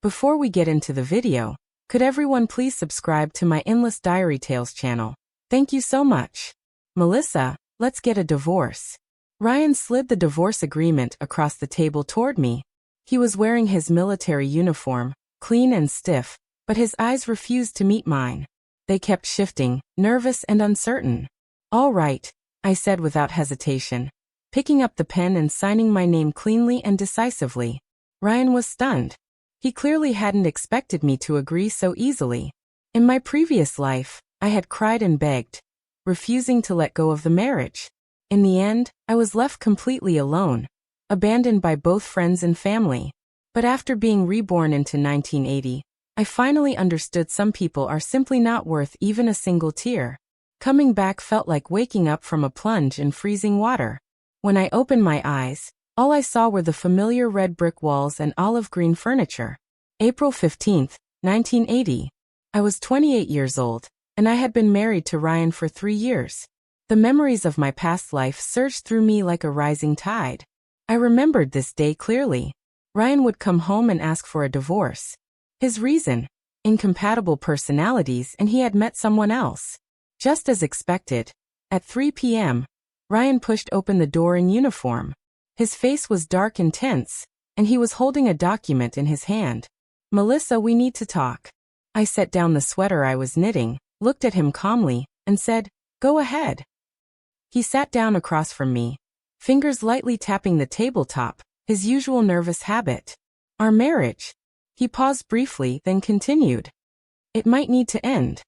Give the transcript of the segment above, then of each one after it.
Before we get into the video, could everyone please subscribe to my Endless Diary Tales channel? Thank you so much. Melissa, let's get a divorce. Ryan slid the divorce agreement across the table toward me. He was wearing his military uniform, clean and stiff, but his eyes refused to meet mine. They kept shifting, nervous and uncertain. All right, I said without hesitation, picking up the pen and signing my name cleanly and decisively. Ryan was stunned. He clearly hadn't expected me to agree so easily. In my previous life, I had cried and begged, refusing to let go of the marriage. In the end, I was left completely alone, abandoned by both friends and family. But after being reborn into 1980, I finally understood some people are simply not worth even a single tear. Coming back felt like waking up from a plunge in freezing water. When I opened my eyes, all I saw were the familiar red brick walls and olive green furniture. April 15, 1980. I was 28 years old, and I had been married to Ryan for 3 years. The memories of my past life surged through me like a rising tide. I remembered this day clearly. Ryan would come home and ask for a divorce. His reason? Incompatible personalities, and he had met someone else. Just as expected, at 3 p.m., Ryan pushed open the door in uniform. His face was dark and tense, and he was holding a document in his hand. Melissa, we need to talk. I set down the sweater I was knitting, looked at him calmly, and said, "Go ahead." He sat down across from me, fingers lightly tapping the tabletop, his usual nervous habit. Our marriage. He paused briefly, then continued. It might need to end.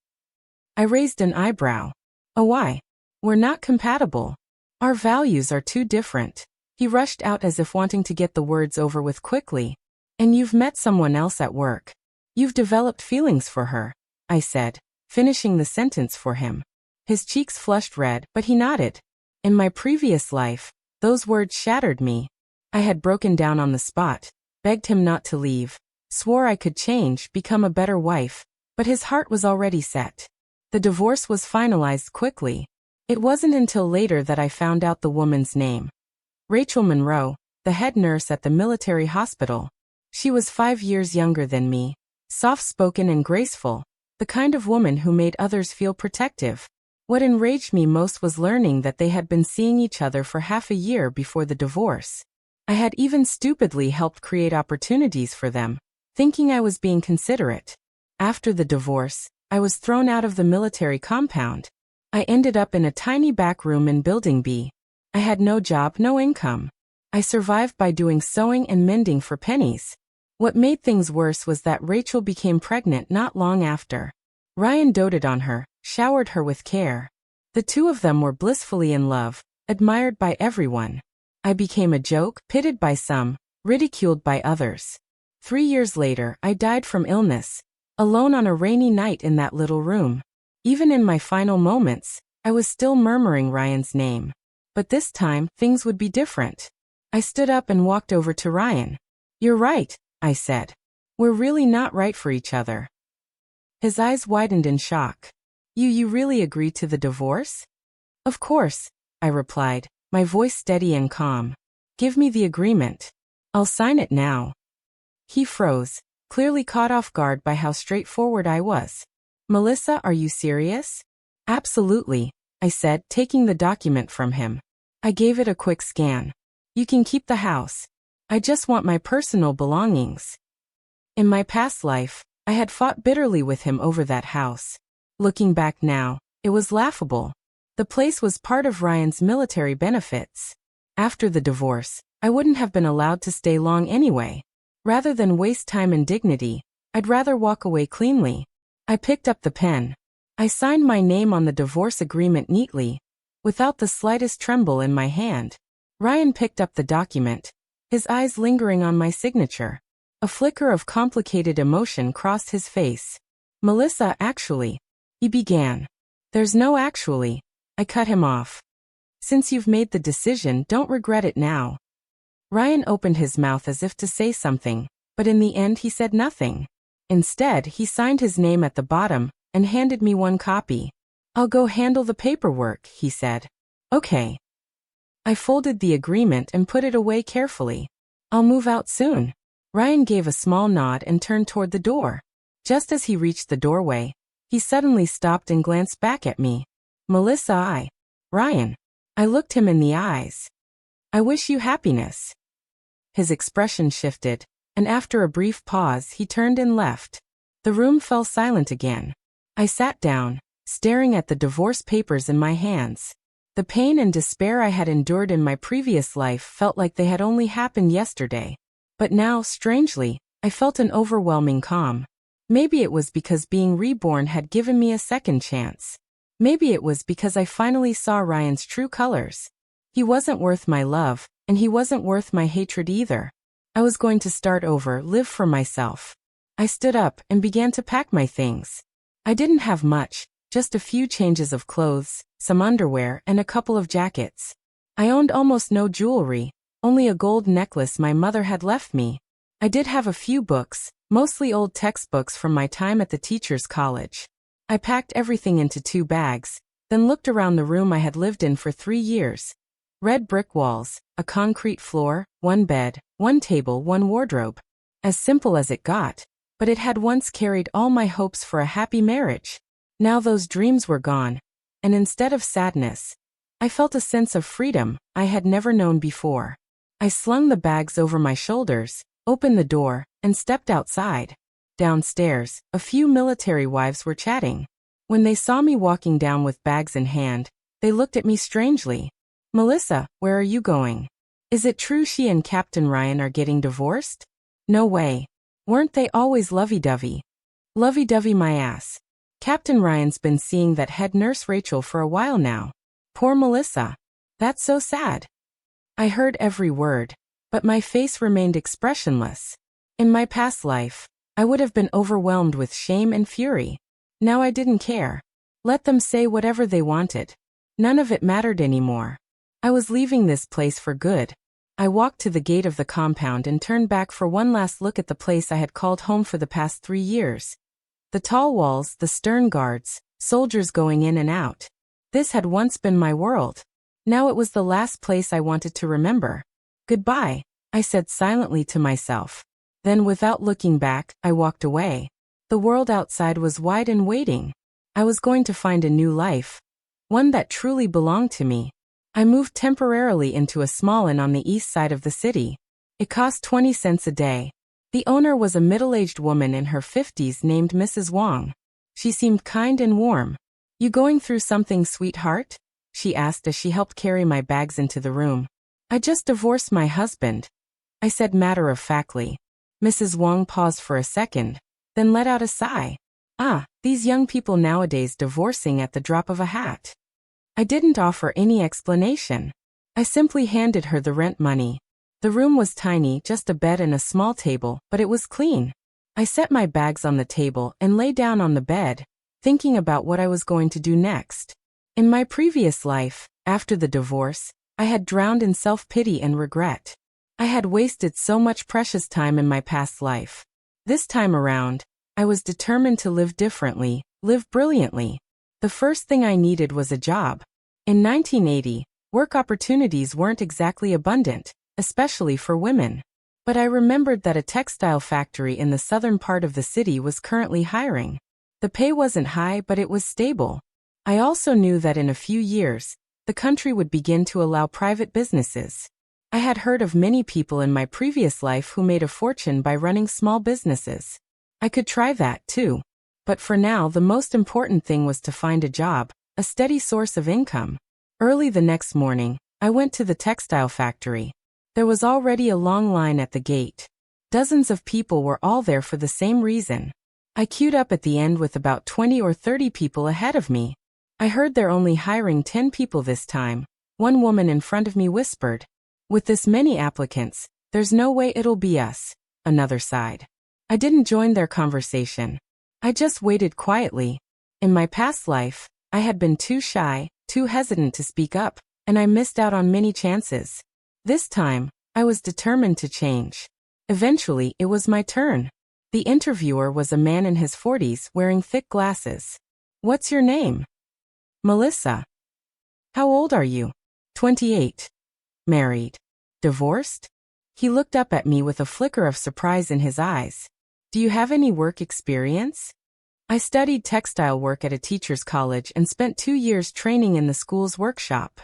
I raised an eyebrow. Oh, why? We're not compatible. Our values are too different. He rushed out as if wanting to get the words over with quickly. And you've met someone else at work. You've developed feelings for her, I said, finishing the sentence for him. His cheeks flushed red, but he nodded. In my previous life, those words shattered me. I had broken down on the spot, begged him not to leave, swore I could change, become a better wife, but his heart was already set. The divorce was finalized quickly. It wasn't until later that I found out the woman's name. Rachel Monroe, the head nurse at the military hospital. She was 5 years younger than me, soft-spoken and graceful, the kind of woman who made others feel protective. What enraged me most was learning that they had been seeing each other for half a year before the divorce. I had even stupidly helped create opportunities for them, thinking I was being considerate. After the divorce, I was thrown out of the military compound. I ended up in a tiny back room in Building B. I had no job, no income. I survived by doing sewing and mending for pennies. What made things worse was that Rachel became pregnant not long after. Ryan doted on her, showered her with care. The two of them were blissfully in love, admired by everyone. I became a joke, pitied by some, ridiculed by others. 3 years later, I died from illness, alone on a rainy night in that little room. Even in my final moments, I was still murmuring Ryan's name. But this time, things would be different. I stood up and walked over to Ryan. "You're right," I said. "We're really not right for each other." His eyes widened in shock. You really agreed to the divorce?" "Of course," I replied, my voice steady and calm. "Give me the agreement. I'll sign it now." He froze, clearly caught off guard by how straightforward I was. "Melissa, are you serious?" "Absolutely," I said, taking the document from him. I gave it a quick scan. "You can keep the house. I just want my personal belongings." In my past life, I had fought bitterly with him over that house. Looking back now, it was laughable. The place was part of Ryan's military benefits. After the divorce, I wouldn't have been allowed to stay long anyway. Rather than waste time and dignity, I'd rather walk away cleanly. I picked up the pen. I signed my name on the divorce agreement neatly, without the slightest tremble in my hand. Ryan picked up the document, his eyes lingering on my signature. A flicker of complicated emotion crossed his face. "Melissa, actually," he began. "There's no actually," I cut him off. "Since you've made the decision, don't regret it now." Ryan opened his mouth as if to say something, but in the end he said nothing. Instead, he signed his name at the bottom and handed me one copy. "I'll go handle the paperwork," he said. "Okay." I folded the agreement and put it away carefully. "I'll move out soon." Ryan gave a small nod and turned toward the door. Just as he reached the doorway, he suddenly stopped and glanced back at me. Melissa, Ryan. I looked him in the eyes. I wish you happiness. His expression shifted, and after a brief pause he turned and left. The room fell silent again. I sat down, staring at the divorce papers in my hands. The pain and despair I had endured in my previous life felt like they had only happened yesterday. But now, strangely, I felt an overwhelming calm. Maybe it was because being reborn had given me a second chance. Maybe it was because I finally saw Ryan's true colors. He wasn't worth my love, and he wasn't worth my hatred either. I was going to start over, live for myself. I stood up and began to pack my things. I didn't have much, just a few changes of clothes, some underwear, and a couple of jackets. I owned almost no jewelry, only a gold necklace my mother had left me. I did have a few books, mostly old textbooks from my time at the teacher's college. I packed everything into 2 bags, then looked around the room I had lived in for 3 years. Red brick walls, a concrete floor, 1 bed, 1 table, 1 wardrobe. As simple as it got, but it had once carried all my hopes for a happy marriage. Now those dreams were gone, and instead of sadness, I felt a sense of freedom I had never known before. I slung the bags over my shoulders, opened the door, and stepped outside. Downstairs, a few military wives were chatting. When they saw me walking down with bags in hand, they looked at me strangely. Melissa, where are you going? Is it true she and Captain Ryan are getting divorced? No way. Weren't they always lovey-dovey? Lovey-dovey my ass. Captain Ryan's been seeing that head nurse Rachel for a while now. Poor Melissa. That's so sad. I heard every word, but my face remained expressionless. In my past life, I would have been overwhelmed with shame and fury. Now I didn't care. Let them say whatever they wanted. None of it mattered anymore. I was leaving this place for good. I walked to the gate of the compound and turned back for one last look at the place I had called home for the past 3 years. The tall walls, the stern guards, soldiers going in and out. This had once been my world. Now it was the last place I wanted to remember. Goodbye, I said silently to myself. Then without looking back, I walked away. The world outside was wide and waiting. I was going to find a new life. One that truly belonged to me. I moved temporarily into a small inn on the east side of the city. It cost 20 cents a day. The owner was a middle-aged woman in her 50s named Mrs. Wong. She seemed kind and warm. You going through something, sweetheart? She asked as she helped carry my bags into the room. I just divorced my husband, I said matter-of-factly. Mrs. Wong paused for a second, then let out a sigh. These young people nowadays divorcing at the drop of a hat. I didn't offer any explanation. I simply handed her the rent money. The room was tiny, just a bed and a small table, but it was clean. I set my bags on the table and lay down on the bed, thinking about what I was going to do next. In my previous life, after the divorce, I had drowned in self-pity and regret. I had wasted so much precious time in my past life. This time around, I was determined to live differently, live brilliantly. The first thing I needed was a job. In 1980, work opportunities weren't exactly abundant, especially for women. But I remembered that a textile factory in the southern part of the city was currently hiring. The pay wasn't high, but it was stable. I also knew that in a few years, the country would begin to allow private businesses. I had heard of many people in my previous life who made a fortune by running small businesses. I could try that too. But for now, the most important thing was to find a job, a steady source of income. Early the next morning, I went to the textile factory. There was already a long line at the gate. Dozens of people were all there for the same reason. I queued up at the end with about 20 or 30 people ahead of me. I heard they're only hiring 10 people this time. One woman in front of me whispered, "With this many applicants, there's no way it'll be us." Another sighed. I didn't join their conversation. I just waited quietly. In my past life, I had been too shy, too hesitant to speak up, and I missed out on many chances. This time, I was determined to change. Eventually, it was my turn. The interviewer was a man in his 40s wearing thick glasses. "What's your name?" "Melissa." "How old are you?" 28. "Married?" "Divorced?" He looked up at me with a flicker of surprise in his eyes. Do you have any work experience? I studied textile work at a teacher's college and spent 2 years training in the school's workshop.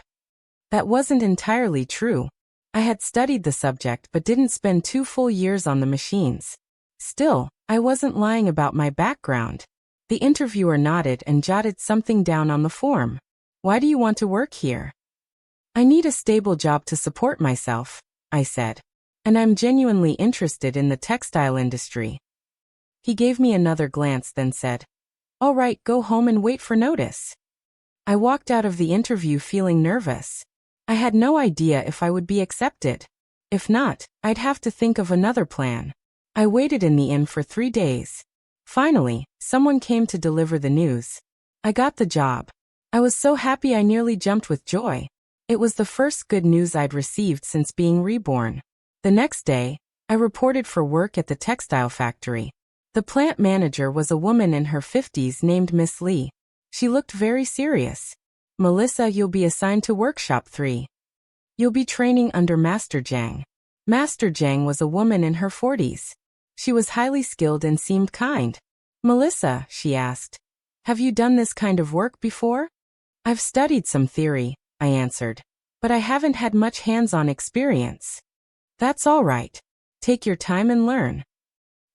That wasn't entirely true. I had studied the subject but didn't spend 2 full years on the machines. Still, I wasn't lying about my background. The interviewer nodded and jotted something down on the form. Why do you want to work here? I need a stable job to support myself, I said. And I'm genuinely interested in the textile industry. He gave me another glance then said, All right, go home and wait for notice. I walked out of the interview feeling nervous. I had no idea if I would be accepted. If not, I'd have to think of another plan. I waited in the inn for 3 days. Finally, someone came to deliver the news. I got the job. I was so happy I nearly jumped with joy. It was the first good news I'd received since being reborn. The next day, I reported for work at the textile factory. The plant manager was a woman in her 50s named Miss Lee. She looked very serious. Melissa, you'll be assigned to Workshop 3. You'll be training under Master Zhang. Master Zhang was a woman in her 40s. She was highly skilled and seemed kind. Melissa, she asked, have you done this kind of work before? I've studied some theory, I answered, but I haven't had much hands-on experience. That's all right. Take your time and learn.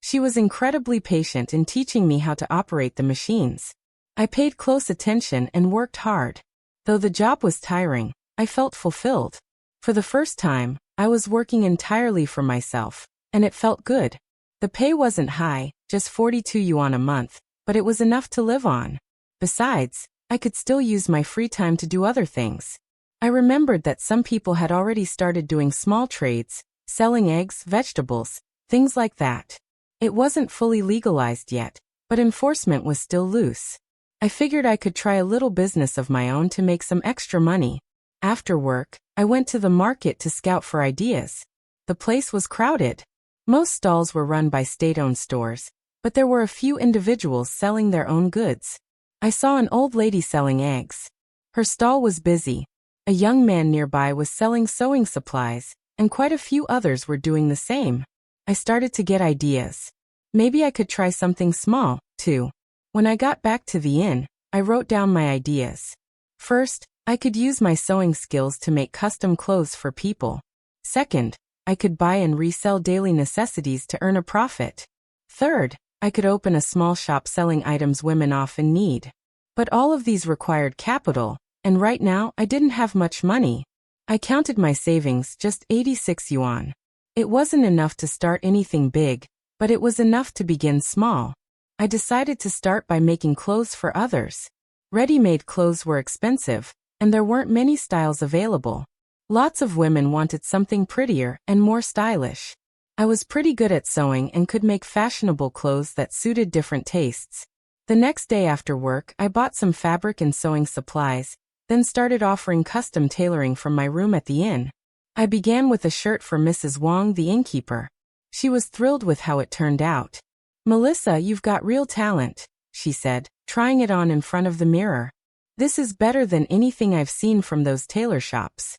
She was incredibly patient in teaching me how to operate the machines. I paid close attention and worked hard. Though the job was tiring, I felt fulfilled. For the first time, I was working entirely for myself, and it felt good. The pay wasn't high, just 42 yuan a month, but it was enough to live on. Besides, I could still use my free time to do other things. I remembered that some people had already started doing small trades, selling eggs, vegetables, things like that. It wasn't fully legalized yet, but enforcement was still loose. I figured I could try a little business of my own to make some extra money. After work, I went to the market to scout for ideas. The place was crowded. Most stalls were run by state-owned stores, but there were a few individuals selling their own goods. I saw an old lady selling eggs. Her stall was busy. A young man nearby was selling sewing supplies, and quite a few others were doing the same. I started to get ideas. Maybe I could try something small, too. When I got back to the inn, I wrote down my ideas. First, I could use my sewing skills to make custom clothes for people. Second, I could buy and resell daily necessities to earn a profit. Third, I could open a small shop selling items women often need. But all of these required capital, and right now I didn't have much money. I counted my savings, just 86 yuan. It wasn't enough to start anything big, but it was enough to begin small. I decided to start by making clothes for others. Ready-made clothes were expensive, and there weren't many styles available. Lots of women wanted something prettier and more stylish. I was pretty good at sewing and could make fashionable clothes that suited different tastes. The next day after work, I bought some fabric and sewing supplies, then started offering custom tailoring from my room at the inn. I began with a shirt for Mrs. Wang, the innkeeper. She was thrilled with how it turned out. Melissa, you've got real talent, she said, trying it on in front of the mirror. This is better than anything I've seen from those tailor shops.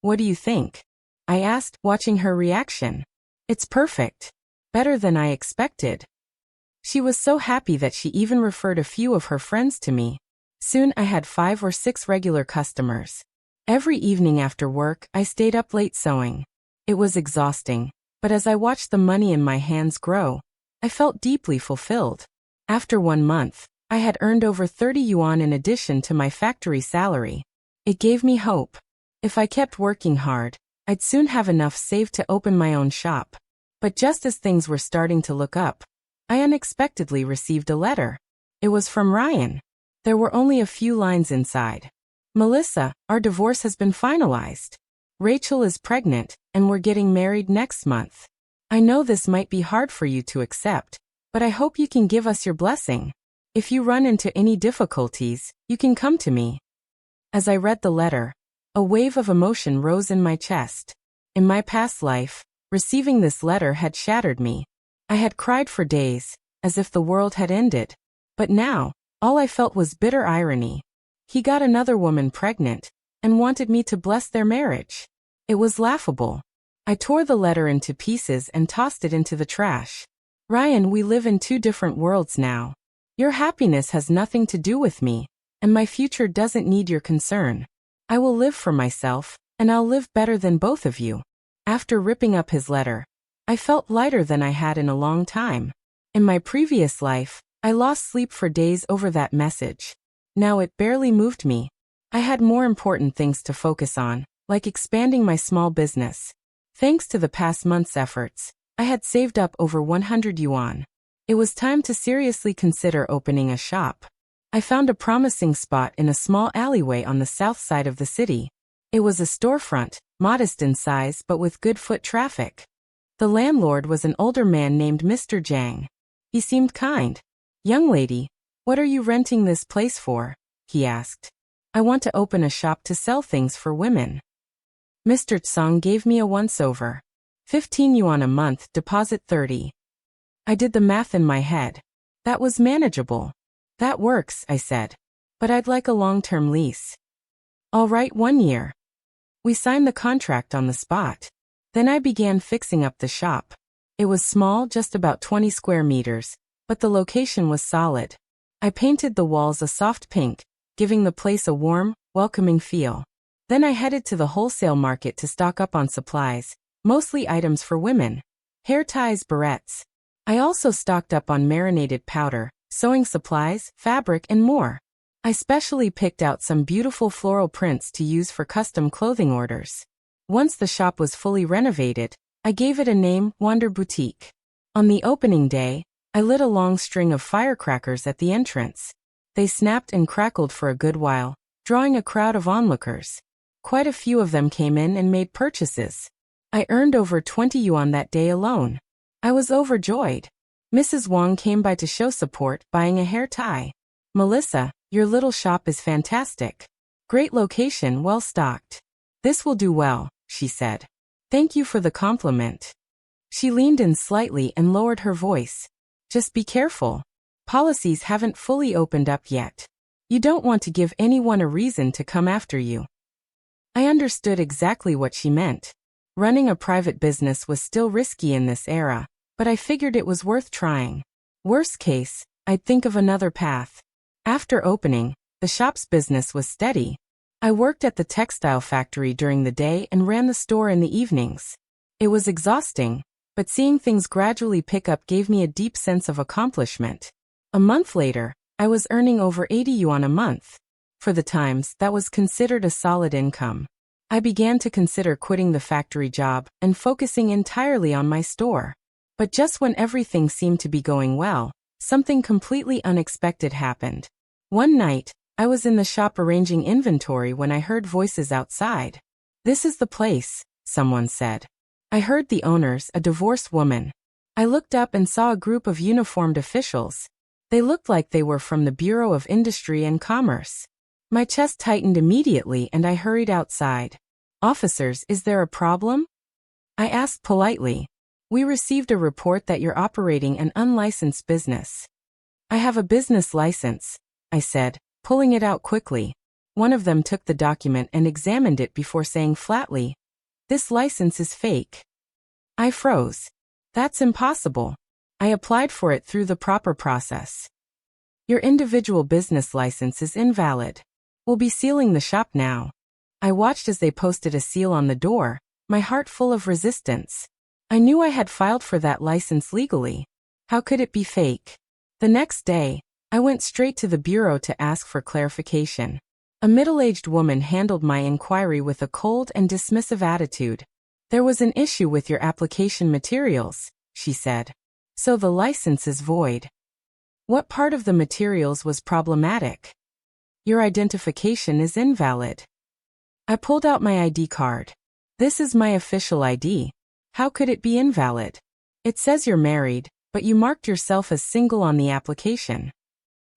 What do you think? I asked, watching her reaction. It's perfect. Better than I expected. She was so happy that she even referred a few of her friends to me. Soon I had 5 or 6 regular customers. Every evening after work, I stayed up late sewing. It was exhausting, but as I watched the money in my hands grow, I felt deeply fulfilled. After 1 month, I had earned over 30 yuan in addition to my factory salary. It gave me hope. If I kept working hard, I'd soon have enough saved to open my own shop. But just as things were starting to look up, I unexpectedly received a letter. It was from Ryan. There were only a few lines inside. Melissa, our divorce has been finalized. Rachel is pregnant, and we're getting married next month. I know this might be hard for you to accept, but I hope you can give us your blessing. If you run into any difficulties, you can come to me. As I read the letter, a wave of emotion rose in my chest. In my past life, receiving this letter had shattered me. I had cried for days, as if the world had ended. But now, all I felt was bitter irony. He got another woman pregnant, and wanted me to bless their marriage. It was laughable. I tore the letter into pieces and tossed it into the trash. Ryan, we live in two different worlds now. Your happiness has nothing to do with me, and my future doesn't need your concern. I will live for myself, and I'll live better than both of you. After ripping up his letter, I felt lighter than I had in a long time. In my previous life, I lost sleep for days over that message. Now it barely moved me. I had more important things to focus on, like expanding my small business. Thanks to the past month's efforts, I had saved up over 100 yuan. It was time to seriously consider opening a shop. I found a promising spot in a small alleyway on the south side of the city. It was a storefront, modest in size but with good foot traffic. The landlord was an older man named Mr. Zhang. He seemed kind. "Young lady, what are you renting this place for?" he asked. "I want to open a shop to sell things for women." Mr. Tsang gave me a once-over. 15 yuan a month, deposit 30. I did the math in my head. That was manageable. "That works," I said. "But I'd like a long-term lease." "All right, 1 year." We signed the contract on the spot. Then I began fixing up the shop. It was small, just about 20 square meters, but the location was solid. I painted the walls a soft pink, giving the place a warm, welcoming feel. Then I headed to the wholesale market to stock up on supplies, mostly items for women. Hair ties, barrettes. I also stocked up on marinated powder, sewing supplies, fabric, and more. I specially picked out some beautiful floral prints to use for custom clothing orders. Once the shop was fully renovated, I gave it a name, Wonder Boutique. On the opening day, I lit a long string of firecrackers at the entrance. They snapped and crackled for a good while, drawing a crowd of onlookers. Quite a few of them came in and made purchases. I earned over 20 yuan that day alone. I was overjoyed. Mrs. Wang came by to show support, buying a hair tie. "Melissa, your little shop is fantastic. Great location, well stocked. This will do well," she said. "Thank you for the compliment." She leaned in slightly and lowered her voice. "Just be careful. Policies haven't fully opened up yet. You don't want to give anyone a reason to come after you." I understood exactly what she meant. Running a private business was still risky in this era, but I figured it was worth trying. Worst case, I'd think of another path. After opening, the shop's business was steady. I worked at the textile factory during the day and ran the store in the evenings. It was exhausting, but seeing things gradually pick up gave me a deep sense of accomplishment. A month later, I was earning over 80 yuan a month. For the times, that was considered a solid income. I began to consider quitting the factory job and focusing entirely on my store. But just when everything seemed to be going well, something completely unexpected happened. One night, I was in the shop arranging inventory when I heard voices outside. "This is the place," someone said. I heard the owners, a divorced woman. I looked up and saw a group of uniformed officials. They looked like they were from the Bureau of Industry and Commerce. My chest tightened immediately and I hurried outside. "Officers, is there a problem?" I asked politely. "We received a report that you're operating an unlicensed business." "I have a business license," I said, pulling it out quickly. One of them took the document and examined it before saying flatly, "This license is fake." I froze. "That's impossible. I applied for it through the proper process." "Your individual business license is invalid. We'll be sealing the shop now." I watched as they posted a seal on the door, my heart full of resistance. I knew I had filed for that license legally. How could it be fake? The next day, I went straight to the bureau to ask for clarification. A middle-aged woman handled my inquiry with a cold and dismissive attitude. "There was an issue with your application materials," she said. "So the license is void." "What part of the materials was problematic?" "Your identification is invalid." I pulled out my ID card. "This is my official ID. How could it be invalid? It says you're married, but you marked yourself as single on the application."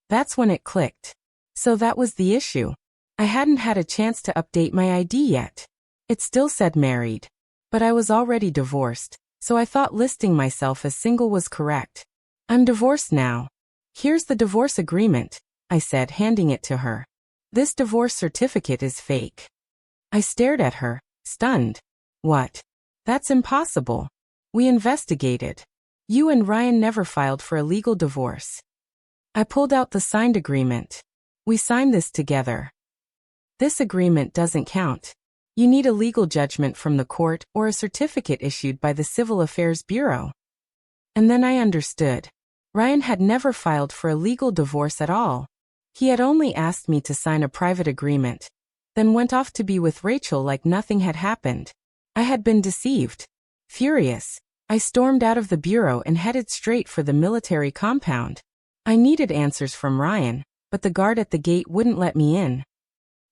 That's when it clicked. So that was the issue. I hadn't had a chance to update my ID yet. It still said married. But I was already divorced, so I thought listing myself as single was correct. "I'm divorced now. Here's the divorce agreement," I said, handing it to her. "This divorce certificate is fake." I stared at her, stunned. "What? That's impossible. We investigated. You and Ryan never filed for a legal divorce. I pulled out the signed agreement. We signed this together. This agreement doesn't count. You need a legal judgment from the court or a certificate issued by the Civil Affairs Bureau. And then I understood. Ryan had never filed for a legal divorce at all. He had only asked me to sign a private agreement, then went off to be with Rachel like nothing had happened. I had been deceived. Furious, I stormed out of the bureau and headed straight for the military compound. I needed answers from Ryan, but the guard at the gate wouldn't let me in.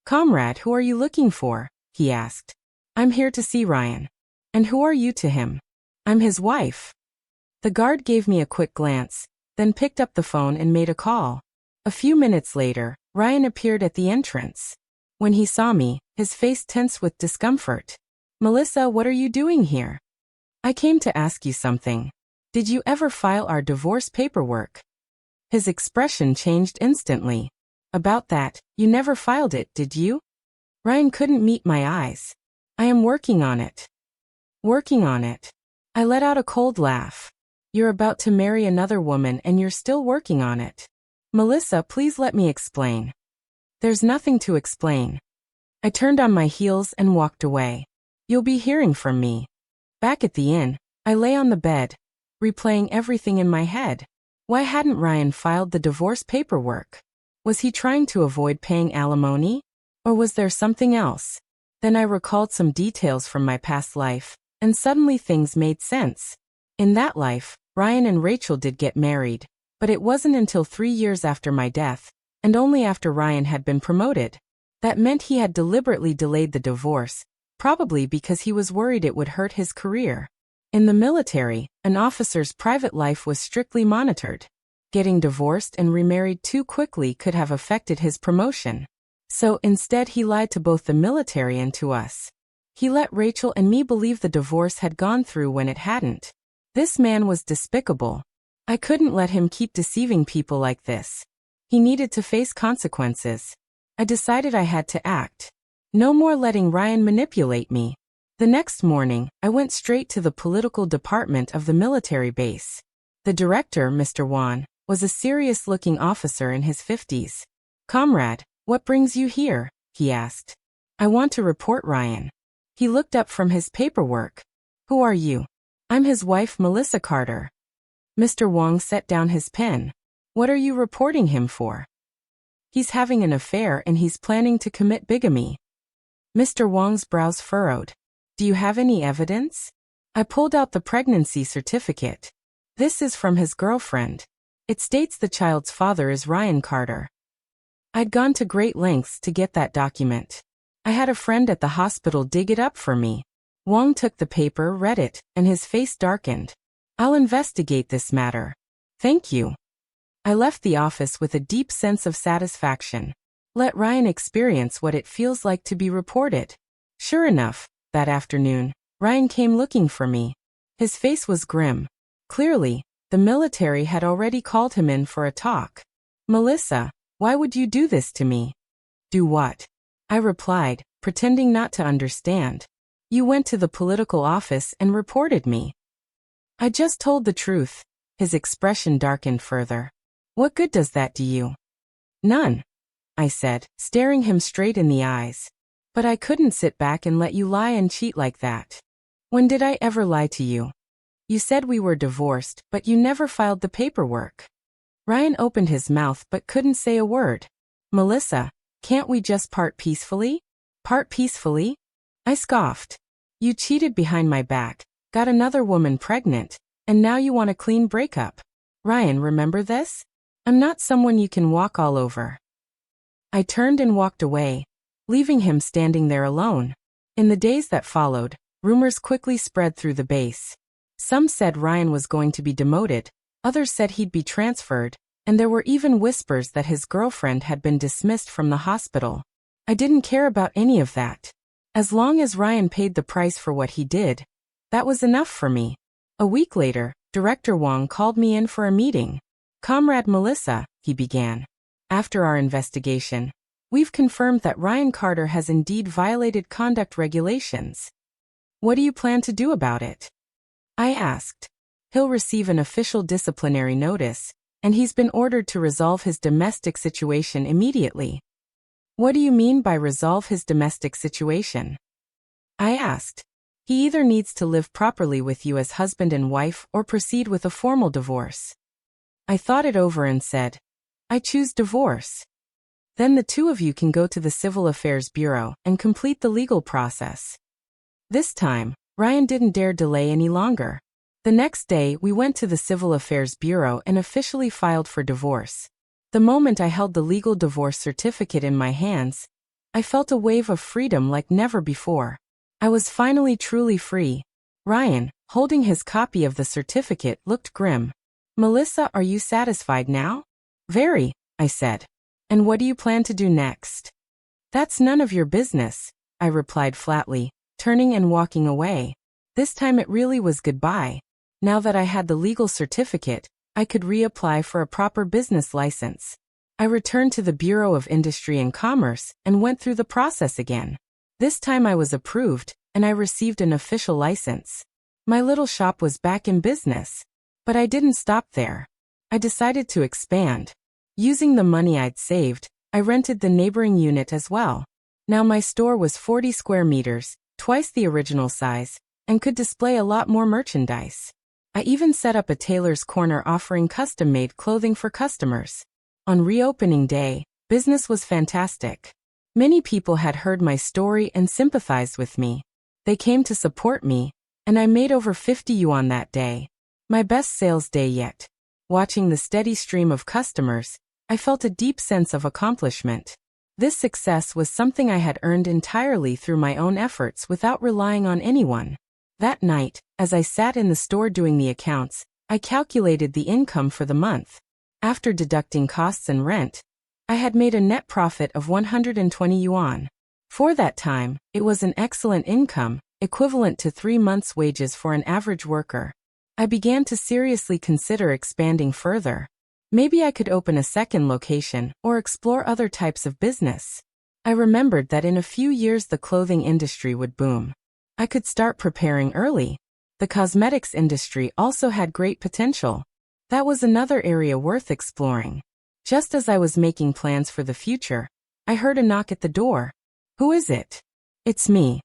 "Comrade, who are you looking for?" he asked. "I'm here to see Ryan." "And who are you to him?" "I'm his wife." The guard gave me a quick glance, then picked up the phone and made a call. A few minutes later, Ryan appeared at the entrance. When he saw me, his face tensed with discomfort. "Melissa, what are you doing here?" "I came to ask you something. Did you ever file our divorce paperwork?" His expression changed instantly. "About that, you never filed it, did you?" Ryan couldn't meet my eyes. "I am working on it." "Working on it?" I let out a cold laugh. "You're about to marry another woman and you're still working on it." "Melissa, please let me explain." "There's nothing to explain." I turned on my heels and walked away. "You'll be hearing from me." Back at the inn, I lay on the bed, replaying everything in my head. Why hadn't Ryan filed the divorce paperwork? Was he trying to avoid paying alimony? Or was there something else? Then I recalled some details from my past life, and suddenly things made sense. In that life, Ryan and Rachel did get married, but it wasn't until 3 years after my death, and only after Ryan had been promoted. That meant he had deliberately delayed the divorce, probably because he was worried it would hurt his career. In the military, an officer's private life was strictly monitored. Getting divorced and remarried too quickly could have affected his promotion. So instead he lied to both the military and to us. He let Rachel and me believe the divorce had gone through when it hadn't. This man was despicable. I couldn't let him keep deceiving people like this. He needed to face consequences. I decided I had to act. No more letting Ryan manipulate me. The next morning, I went straight to the political department of the military base. The director, Mr. Wan, was a serious-looking officer in his 50s. "Comrade, what brings you here?" he asked. "I want to report Ryan." He looked up from his paperwork. "Who are you?" "I'm his wife, Melissa Carter." Mr. Wong set down his pen. "What are you reporting him for?" "He's having an affair and he's planning to commit bigamy." Mr. Wong's brows furrowed. "Do you have any evidence?" I pulled out the pregnancy certificate. "This is from his girlfriend. It states the child's father is Ryan Carter." I'd gone to great lengths to get that document. I had a friend at the hospital dig it up for me. Wong took the paper, read it, and his face darkened. "I'll investigate this matter." "Thank you." I left the office with a deep sense of satisfaction. Let Ryan experience what it feels like to be reported. Sure enough, that afternoon, Ryan came looking for me. His face was grim. Clearly, the military had already called him in for a talk. "Melissa, why would you do this to me?" "Do what?" I replied, pretending not to understand. "You went to the political office and reported me." "I just told the truth." His expression darkened further. "What good does that do you?" "None," I said, staring him straight in the eyes. "But I couldn't sit back and let you lie and cheat like that." "When did I ever lie to you?" "You said we were divorced, but you never filed the paperwork." Ryan opened his mouth but couldn't say a word. "Melissa, can't we just part peacefully?" "Part peacefully?" I scoffed. "You cheated behind my back, got another woman pregnant, and now you want a clean breakup. Ryan, remember this? I'm not someone you can walk all over." I turned and walked away, leaving him standing there alone. In the days that followed, rumors quickly spread through the base. Some said Ryan was going to be demoted, others said he'd be transferred, and there were even whispers that his girlfriend had been dismissed from the hospital. I didn't care about any of that. As long as Ryan paid the price for what he did, that was enough for me. A week later, Director Wong called me in for a meeting. "Comrade Melissa," he began. "After our investigation, we've confirmed that Ryan Carter has indeed violated conduct regulations." What do you plan to do about it? I asked. He'll receive an official disciplinary notice, and he's been ordered to resolve his domestic situation immediately. What do you mean by resolve his domestic situation? I asked. He either needs to live properly with you as husband and wife or proceed with a formal divorce. I thought it over and said, I choose divorce. Then the two of you can go to the Civil Affairs Bureau and complete the legal process. This time, Ryan didn't dare delay any longer. The next day, we went to the Civil Affairs Bureau and officially filed for divorce. The moment I held the legal divorce certificate in my hands, I felt a wave of freedom like never before. I was finally truly free. Ryan, holding his copy of the certificate, looked grim. Melissa, are you satisfied now? Very, I said. And what do you plan to do next? That's none of your business, I replied flatly, turning and walking away. This time it really was goodbye. Now that I had the legal certificate, I could reapply for a proper business license. I returned to the Bureau of Industry and Commerce and went through the process again. This time I was approved, and I received an official license. My little shop was back in business. But I didn't stop there. I decided to expand. Using the money I'd saved, I rented the neighboring unit as well. Now my store was 40 square meters, twice the original size, and could display a lot more merchandise. I even set up a tailor's corner offering custom-made clothing for customers. On reopening day, business was fantastic. Many people had heard my story and sympathized with me. They came to support me, and I made over 50 yuan that day. My best sales day yet. Watching the steady stream of customers, I felt a deep sense of accomplishment. This success was something I had earned entirely through my own efforts without relying on anyone. That night, as I sat in the store doing the accounts, I calculated the income for the month. After deducting costs and rent, I had made a net profit of 120 yuan. For that time, it was an excellent income, equivalent to 3 months' wages for an average worker. I began to seriously consider expanding further. Maybe I could open a second location or explore other types of business. I remembered that in a few years the clothing industry would boom. I could start preparing early. The cosmetics industry also had great potential. That was another area worth exploring. Just as I was making plans for the future, I heard a knock at the door. Who is it? It's me.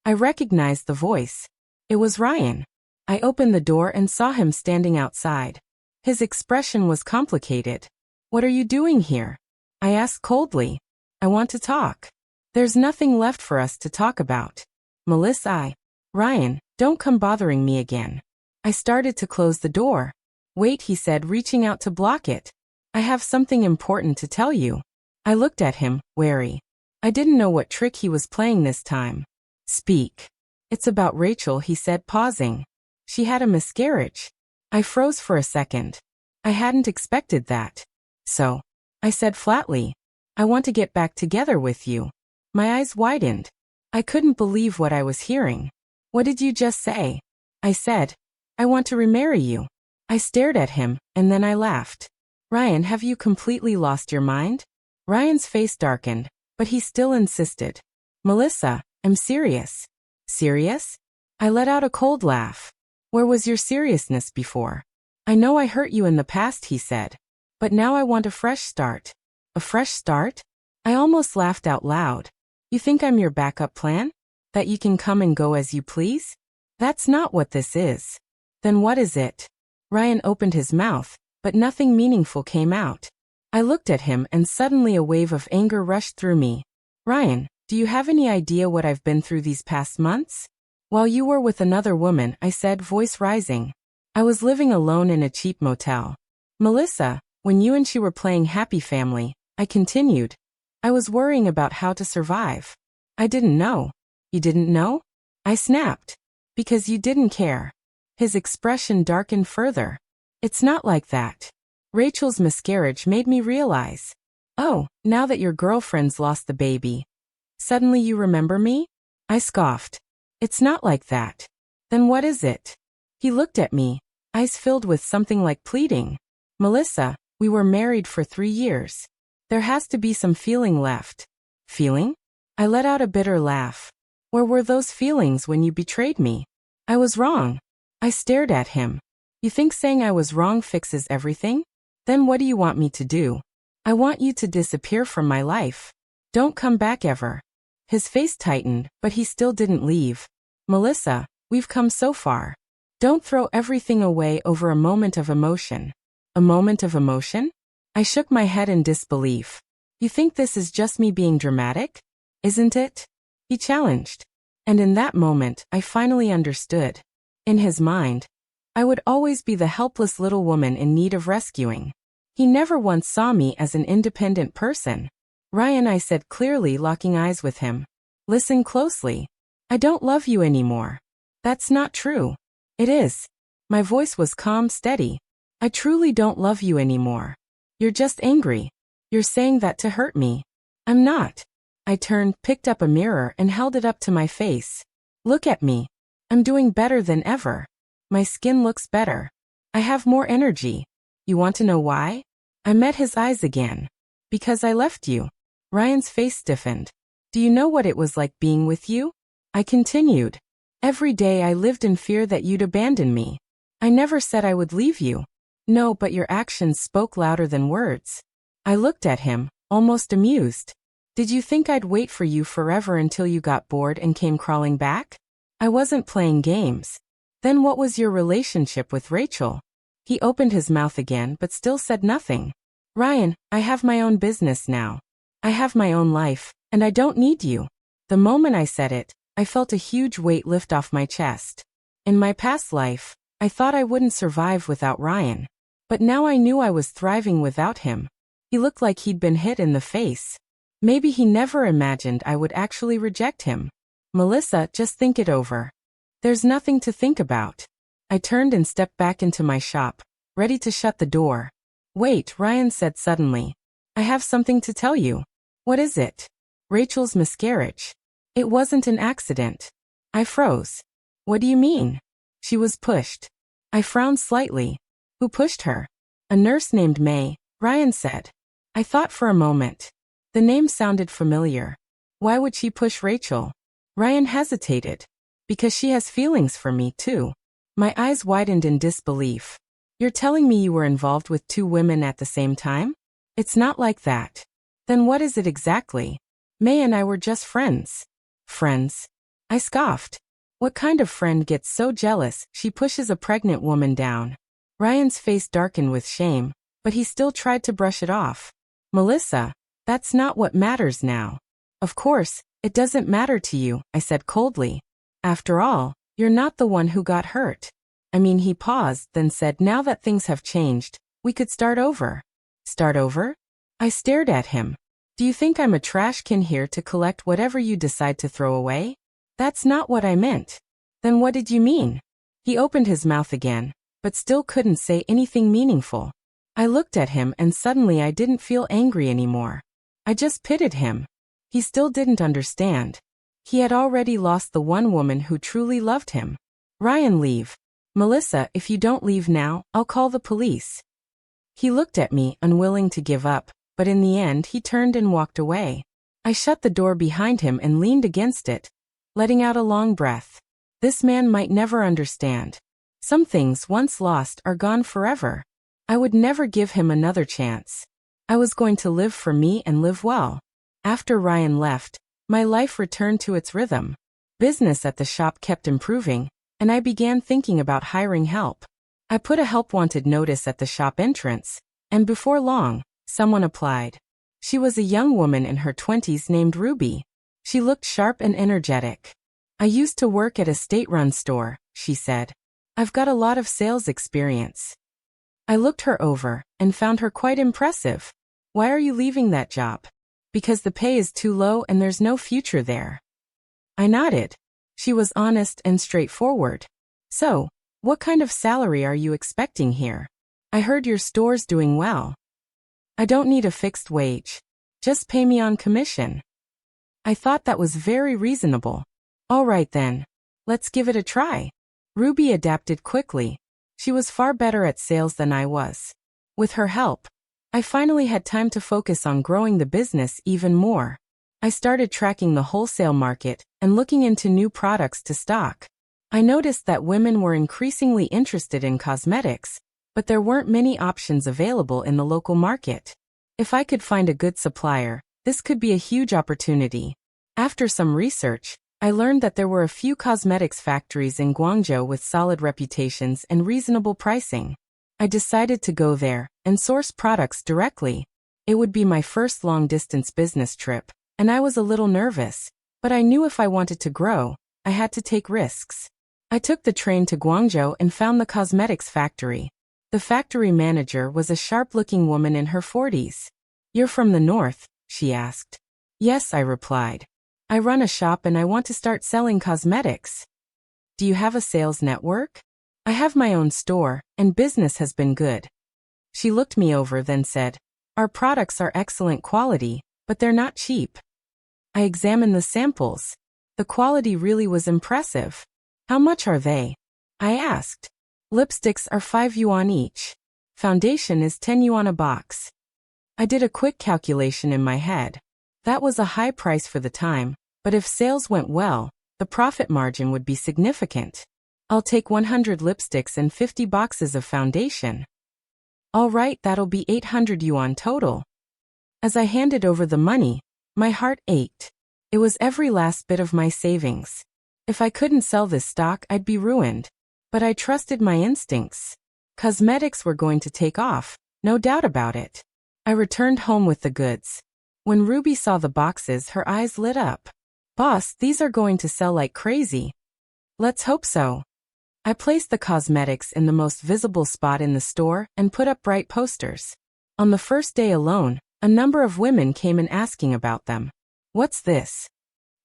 I recognized the voice. It was Ryan. I opened the door and saw him standing outside. His expression was complicated. What are you doing here? I asked coldly. I want to talk. There's nothing left for us to talk about. Melissa, Ryan, don't come bothering me again. I started to close the door. Wait, he said, reaching out to block it. I have something important to tell you. I looked at him, wary. I didn't know what trick he was playing this time. Speak. It's about Rachel, he said, pausing. She had a miscarriage. I froze for a second. I hadn't expected that. So, I said flatly, I want to get back together with you. My eyes widened. I couldn't believe what I was hearing. What did you just say? I said, I want to remarry you. I stared at him, and then I laughed. Ryan, have you completely lost your mind? Ryan's face darkened, but he still insisted. Melissa, I'm serious. Serious? I let out a cold laugh. Where was your seriousness before? I know I hurt you in the past, he said. But now I want a fresh start. A fresh start? I almost laughed out loud. You think I'm your backup plan? That you can come and go as you please? That's not what this is. Then what is it? Ryan opened his mouth, but nothing meaningful came out. I looked at him and suddenly a wave of anger rushed through me. Ryan, do you have any idea what I've been through these past months? While you were with another woman, I said, voice rising. I was living alone in a cheap motel. Melissa, when you and she were playing happy family, I continued. I was worrying about how to survive. I didn't know. You didn't know? I snapped. Because you didn't care. His expression darkened further. It's not like that. Rachel's miscarriage made me realize. Oh, now that your girlfriend's lost the baby. Suddenly you remember me? I scoffed. It's not like that. Then what is it? He looked at me, eyes filled with something like pleading. Melissa, we were married for 3 years. There has to be some feeling left. Feeling? I let out a bitter laugh. Where were those feelings when you betrayed me? I was wrong. I stared at him. You think saying I was wrong fixes everything? Then what do you want me to do? I want you to disappear from my life. Don't come back ever. His face tightened, but he still didn't leave. Melissa, we've come so far. Don't throw everything away over a moment of emotion. A moment of emotion? I shook my head in disbelief. You think this is just me being dramatic? Isn't it? He challenged. And in that moment, I finally understood. In his mind, I would always be the helpless little woman in need of rescuing. He never once saw me as an independent person. Ryan, I said clearly, locking eyes with him. Listen closely. I don't love you anymore. That's not true. It is. My voice was calm, steady. I truly don't love you anymore. You're just angry. You're saying that to hurt me. I'm not. I turned, picked up a mirror, and held it up to my face. Look at me. I'm doing better than ever. My skin looks better. I have more energy. You want to know why? I met his eyes again. Because I left you. Ryan's face stiffened. Do you know what it was like being with you? I continued. Every day I lived in fear that you'd abandon me. I never said I would leave you. No, but your actions spoke louder than words. I looked at him, almost amused. Did you think I'd wait for you forever until you got bored and came crawling back? I wasn't playing games. Then what was your relationship with Rachel? He opened his mouth again but still said nothing. Ryan, I have my own business now. I have my own life, and I don't need you. The moment I said it, I felt a huge weight lift off my chest. In my past life, I thought I wouldn't survive without Ryan. But now I knew I was thriving without him. He looked like he'd been hit in the face. Maybe he never imagined I would actually reject him. Melissa, just think it over. There's nothing to think about. I turned and stepped back into my shop, ready to shut the door. Wait, Ryan said suddenly. I have something to tell you. What is it? Rachel's miscarriage. It wasn't an accident. I froze. What do you mean? She was pushed. I frowned slightly. Who pushed her? A nurse named May, Ryan said. I thought for a moment. The name sounded familiar. Why would she push Rachel? Ryan hesitated. Because she has feelings for me too. My eyes widened in disbelief. You're telling me you were involved with two women at the same time? It's not like that. Then what is it exactly? May and I were just friends. Friends? I scoffed. What kind of friend gets so jealous she pushes a pregnant woman down? Ryan's face darkened with shame, but he still tried to brush it off. Melissa, that's not what matters now. Of course, it doesn't matter to you, I said coldly. After all, you're not the one who got hurt. I mean, he paused, then said, now that things have changed, we could start over. Start over? I stared at him. Do you think I'm a trash can here to collect whatever you decide to throw away? That's not what I meant. Then what did you mean? He opened his mouth again, but still couldn't say anything meaningful. I looked at him and suddenly I didn't feel angry anymore. I just pitied him. He still didn't understand. He had already lost the one woman who truly loved him. Ryan, leave. Melissa, if you don't leave now, I'll call the police. He looked at me, unwilling to give up, but in the end he turned and walked away. I shut the door behind him and leaned against it, letting out a long breath. This man might never understand. Some things once lost are gone forever. I would never give him another chance. I was going to live for me and live well. After Ryan left, my life returned to its rhythm. Business at the shop kept improving, and I began thinking about hiring help. I put a help wanted notice at the shop entrance, and before long, someone applied. She was a young woman in her 20s named Ruby. She looked sharp and energetic. I used to work at a state-run store, she said. I've got a lot of sales experience. I looked her over and found her quite impressive. Why are you leaving that job? Because the pay is too low and there's no future there. I nodded. She was honest and straightforward. So, what kind of salary are you expecting here? I heard your store's doing well. I don't need a fixed wage. Just pay me on commission. I thought that was very reasonable. All right then. Let's give it a try. Ruby adapted quickly. She was far better at sales than I was. With her help, I finally had time to focus on growing the business even more. I started tracking the wholesale market, and looking into new products to stock. I noticed that women were increasingly interested in cosmetics, but there weren't many options available in the local market. If I could find a good supplier, this could be a huge opportunity. After some research, I learned that there were a few cosmetics factories in Guangzhou with solid reputations and reasonable pricing. I decided to go there and source products directly. It would be my first long-distance business trip, and I was a little nervous, but I knew if I wanted to grow, I had to take risks. I took the train to Guangzhou and found the cosmetics factory. The factory manager was a sharp-looking woman in her 40s. "You're from the north?" she asked. "Yes," I replied. "I run a shop and I want to start selling cosmetics." "Do you have a sales network?" "I have my own store, and business has been good." She looked me over then said, "Our products are excellent quality, but they're not cheap." I examined the samples. The quality really was impressive. "How much are they?" I asked. "Lipsticks are 5 yuan each. Foundation is 10 yuan a box." I did a quick calculation in my head. That was a high price for the time, but if sales went well, the profit margin would be significant. "I'll take 100 lipsticks and 50 boxes of foundation." "All right, that'll be 800 yuan total." As I handed over the money, my heart ached. It was every last bit of my savings. If I couldn't sell this stock, I'd be ruined. But I trusted my instincts. Cosmetics were going to take off, no doubt about it. I returned home with the goods. When Ruby saw the boxes, her eyes lit up. "Boss, these are going to sell like crazy." "Let's hope so." I placed the cosmetics in the most visible spot in the store and put up bright posters. On the first day alone, a number of women came in asking about them. "What's this?"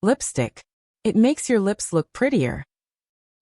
"Lipstick. It makes your lips look prettier."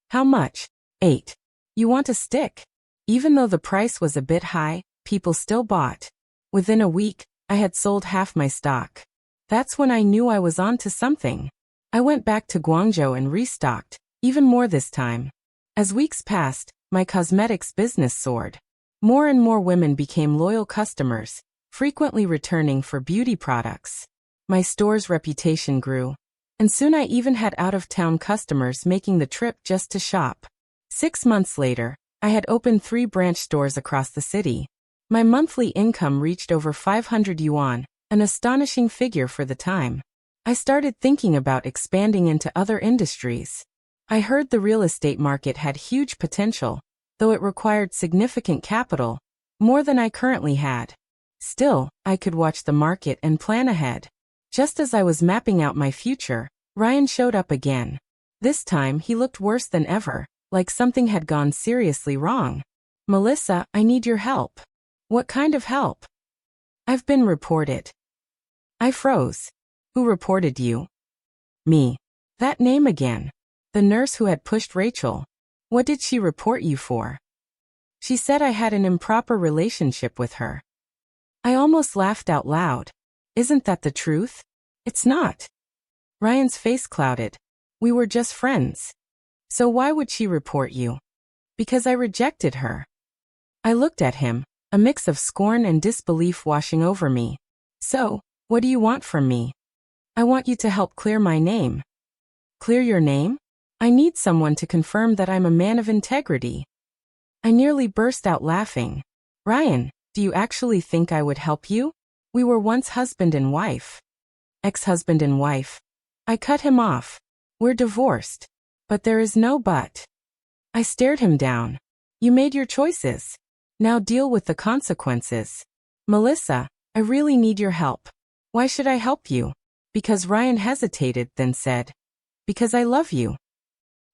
"How much?" "8. You want a stick?" Even though the price was a bit high, people still bought. Within a week, I had sold half my stock. That's when I knew I was on to something. I went back to Guangzhou and restocked, even more this time. As weeks passed, my cosmetics business soared. More and more women became loyal customers, frequently returning for beauty products. My store's reputation grew, and soon I even had out-of-town customers making the trip just to shop. 6 months later, I had opened 3 branch stores across the city. My monthly income reached over 500 yuan, an astonishing figure for the time. I started thinking about expanding into other industries. I heard the real estate market had huge potential, though it required significant capital, more than I currently had. Still, I could watch the market and plan ahead. Just as I was mapping out my future, Ryan showed up again. This time he looked worse than ever, like something had gone seriously wrong. "Melissa, I need your help." "What kind of help?" "I've been reported." I froze. "Who reported you?" "Me." That name again. The nurse who had pushed Rachel. "What did she report you for?" "She said I had an improper relationship with her." I almost laughed out loud. Isn't that the truth? It's not. Ryan's face clouded. "We were just friends." "So why would she report you?" "Because I rejected her." I looked at him, a mix of scorn and disbelief washing over me. "So, what do you want from me?" "I want you to help clear my name." "Clear your name?" "I need someone to confirm that I'm a man of integrity." I nearly burst out laughing. "Ryan, do you actually think I would help you? We were once husband and wife." "Ex-husband and wife." I cut him off. "We're divorced." "But there is no but." I stared him down. "You made your choices. Now deal with the consequences." "Melissa, I really need your help." "Why should I help you?" Because Ryan hesitated, then said, "Because I love you."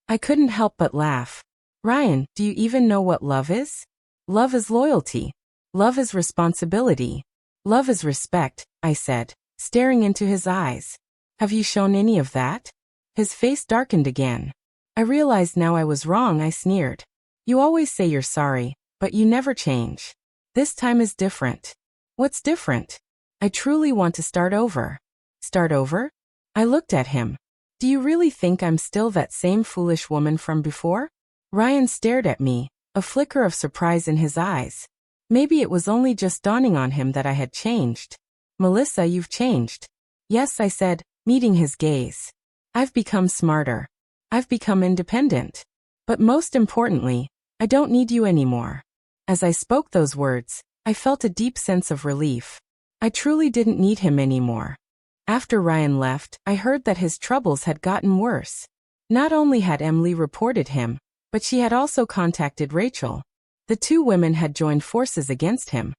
I couldn't help but laugh. "Ryan, do you even know what love is?" "Love is loyalty. Love is responsibility. Love is respect," I said, staring into his eyes. "Have you shown any of that?" His face darkened again. I realized now I was wrong. I sneered. "You always say you're sorry, but you never change. This time is different." "What's different?" "I truly want to start over." "Start over?" I looked at him. "Do you really think I'm still that same foolish woman from before?" Ryan stared at me, a flicker of surprise in his eyes. Maybe it was only just dawning on him that I had changed. "Melissa, you've changed." "Yes," I said, meeting his gaze. I've become smarter. I've become independent. But most importantly, I don't need you anymore. As I spoke those words, I felt a deep sense of relief. I truly didn't need him anymore. After Ryan left, I heard that his troubles had gotten worse. Not only had Emily reported him, but she had also contacted Rachel. The two women had joined forces against him.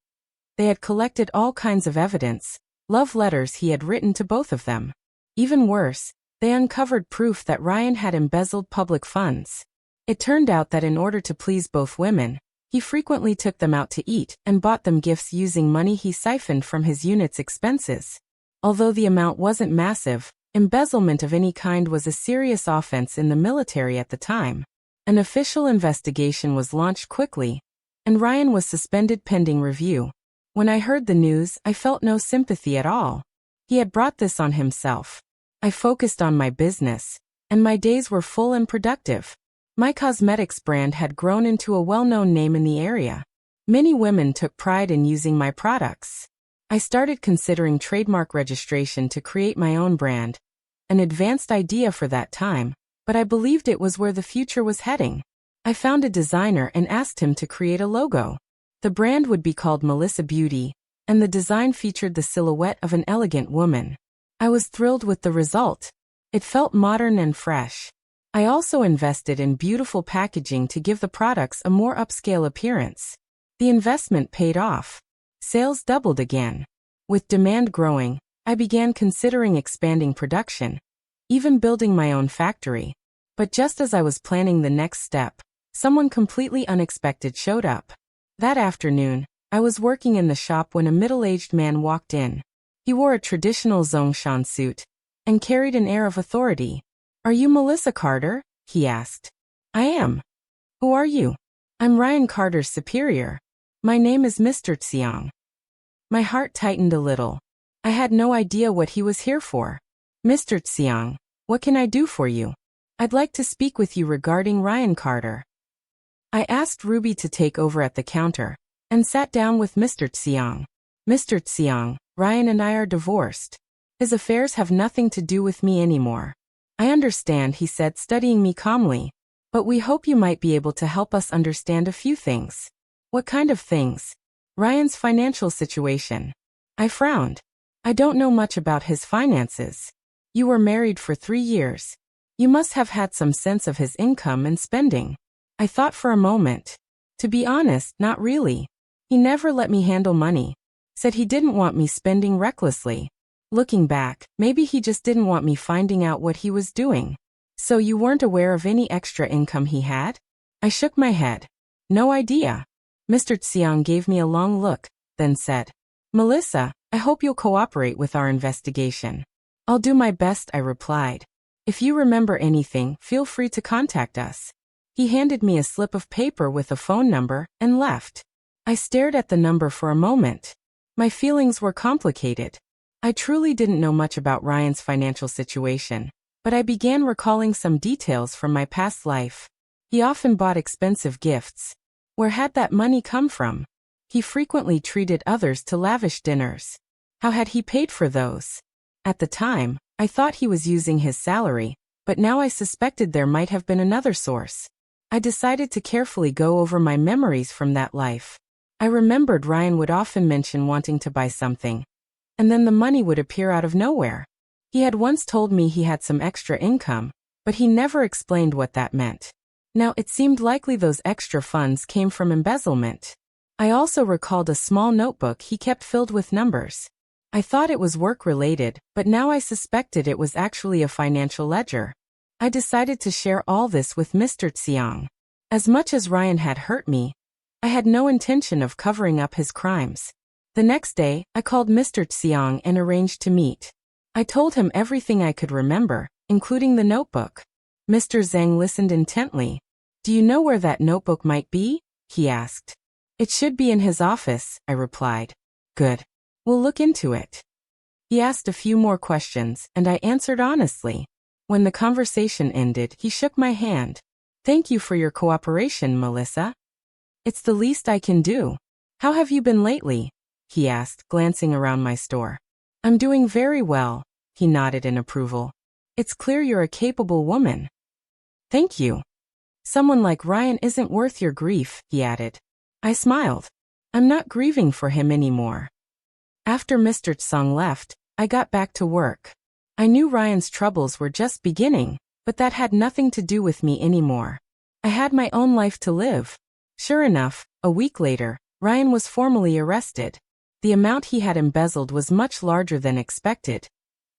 They had collected all kinds of evidence, love letters he had written to both of them. Even worse, they uncovered proof that Ryan had embezzled public funds. It turned out that in order to please both women, he frequently took them out to eat and bought them gifts using money he siphoned from his unit's expenses. Although the amount wasn't massive, embezzlement of any kind was a serious offense in the military at the time. An official investigation was launched quickly, and Ryan was suspended pending review. When I heard the news, I felt no sympathy at all. He had brought this on himself. I focused on my business, and my days were full and productive. My cosmetics brand had grown into a well-known name in the area. Many women took pride in using my products. I started considering trademark registration to create my own brand, an advanced idea for that time, but I believed it was where the future was heading. I found a designer and asked him to create a logo. The brand would be called Melissa Beauty, and the design featured the silhouette of an elegant woman. I was thrilled with the result. It felt modern and fresh. I also invested in beautiful packaging to give the products a more upscale appearance. The investment paid off. Sales doubled again. With demand growing, I began considering expanding production, even building my own factory. But just as I was planning the next step, someone completely unexpected showed up. That afternoon, I was working in the shop when a middle-aged man walked in. He wore a traditional Zhongshan suit and carried an air of authority. "Are you Melissa Carter?" he asked. "I am." "Who are you?" "I'm Ryan Carter's superior. My name is Mr. Tsiong." My heart tightened a little. I had no idea what he was here for. "Mr. Tsiong, what can I do for you?" "I'd like to speak with you regarding Ryan Carter." I asked Ruby to take over at the counter and sat down with Mr. Tsiong. "Mr. Tsiong, Ryan and I are divorced. His affairs have nothing to do with me anymore." "I understand," he said, studying me calmly, "but we hope you might be able to help us understand a few things." "What kind of things?" "Ryan's financial situation." I frowned. "I don't know much about his finances." "You were married for 3 years. You must have had some sense of his income and spending." I thought for a moment. To be honest, not really. He never let me handle money. Said he didn't want me spending recklessly. Looking back, maybe he just didn't want me finding out what he was doing. "So you weren't aware of any extra income he had?" I shook my head. "No idea." Mr. Tsiong gave me a long look, then said, "Melissa, I hope you'll cooperate with our investigation." "I'll do my best," I replied. "If you remember anything, feel free to contact us." He handed me a slip of paper with a phone number and left. I stared at the number for a moment. My feelings were complicated. I truly didn't know much about Ryan's financial situation, but I began recalling some details from my past life. He often bought expensive gifts. Where had that money come from? He frequently treated others to lavish dinners. How had he paid for those? At the time, I thought he was using his salary, but now I suspected there might have been another source. I decided to carefully go over my memories from that life. I remembered Ryan would often mention wanting to buy something, and then the money would appear out of nowhere. He had once told me he had some extra income, but he never explained what that meant. Now it seemed likely those extra funds came from embezzlement. I also recalled a small notebook he kept filled with numbers. I thought it was work-related, but now I suspected it was actually a financial ledger. I decided to share all this with Mr. Tsiong. As much as Ryan had hurt me, I had no intention of covering up his crimes. The next day, I called Mr. Tsiong and arranged to meet. I told him everything I could remember, including the notebook. Mr. Zhang listened intently. "Do you know where that notebook might be?" he asked. "It should be in his office," I replied. "Good. We'll look into it." He asked a few more questions, and I answered honestly. When the conversation ended, he shook my hand. "Thank you for your cooperation, Melissa. It's the least I can do." "How have you been lately?" he asked, glancing around my store. "I'm doing very well," he nodded in approval. It's clear you're a capable woman. Thank you. Someone like Ryan isn't worth your grief, he added. I smiled. I'm not grieving for him anymore. After Mr. Tsung left, I got back to work. I knew Ryan's troubles were just beginning, but that had nothing to do with me anymore. I had my own life to live. Sure enough, a week later, Ryan was formally arrested. The amount he had embezzled was much larger than expected,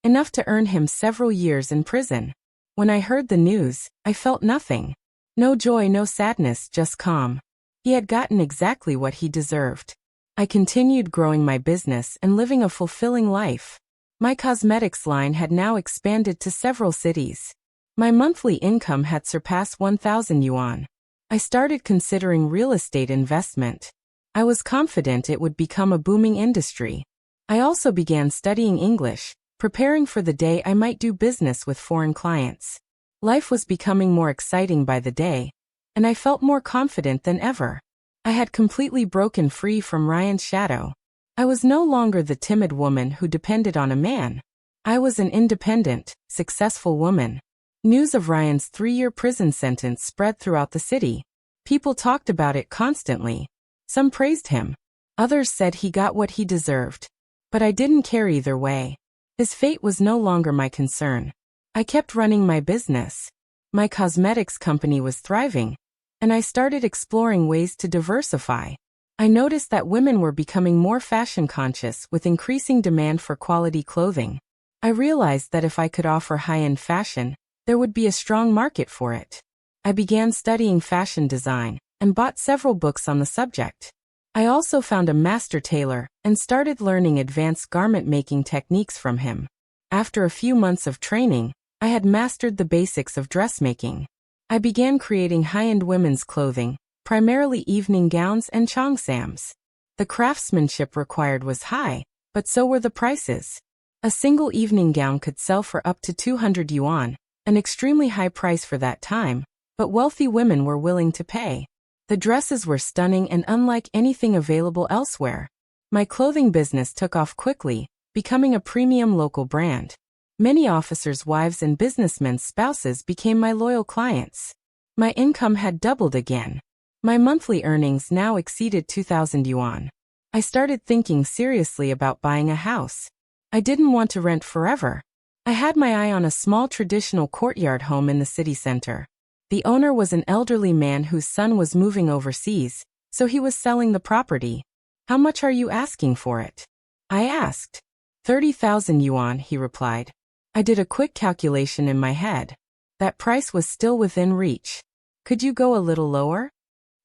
enough to earn him several years in prison. When I heard the news, I felt nothing. No joy, no sadness, just calm. He had gotten exactly what he deserved. I continued growing my business and living a fulfilling life. My cosmetics line had now expanded to several cities. My monthly income had surpassed 1,000 yuan. I started considering real estate investment. I was confident it would become a booming industry. I also began studying English, preparing for the day I might do business with foreign clients. Life was becoming more exciting by the day, and I felt more confident than ever. I had completely broken free from Ryan's shadow. I was no longer the timid woman who depended on a man. I was an independent, successful woman. News of Ryan's 3-year prison sentence spread throughout the city. People talked about it constantly. Some praised him. Others said he got what he deserved. But I didn't care either way. His fate was no longer my concern. I kept running my business. My cosmetics company was thriving, and I started exploring ways to diversify. I noticed that women were becoming more fashion conscious with increasing demand for quality clothing. I realized that if I could offer high-end fashion, there would be a strong market for it. I began studying fashion design and bought several books on the subject. I also found a master tailor and started learning advanced garment making techniques from him. After a few months of training, I had mastered the basics of dressmaking. I began creating high-end women's clothing, primarily evening gowns and cheongsams. The craftsmanship required was high, but so were the prices. A single evening gown could sell for up to 200 yuan, an extremely high price for that time, but wealthy women were willing to pay. The dresses were stunning and unlike anything available elsewhere. My clothing business took off quickly, becoming a premium local brand. Many officers' wives and businessmen's spouses became my loyal clients. My income had doubled again. My monthly earnings now exceeded 2,000 yuan. I started thinking seriously about buying a house. I didn't want to rent forever. I had my eye on a small traditional courtyard home in the city center. The owner was an elderly man whose son was moving overseas, so he was selling the property. How much are you asking for it? I asked. 30,000 yuan, he replied. I did a quick calculation in my head. That price was still within reach. Could you go a little lower?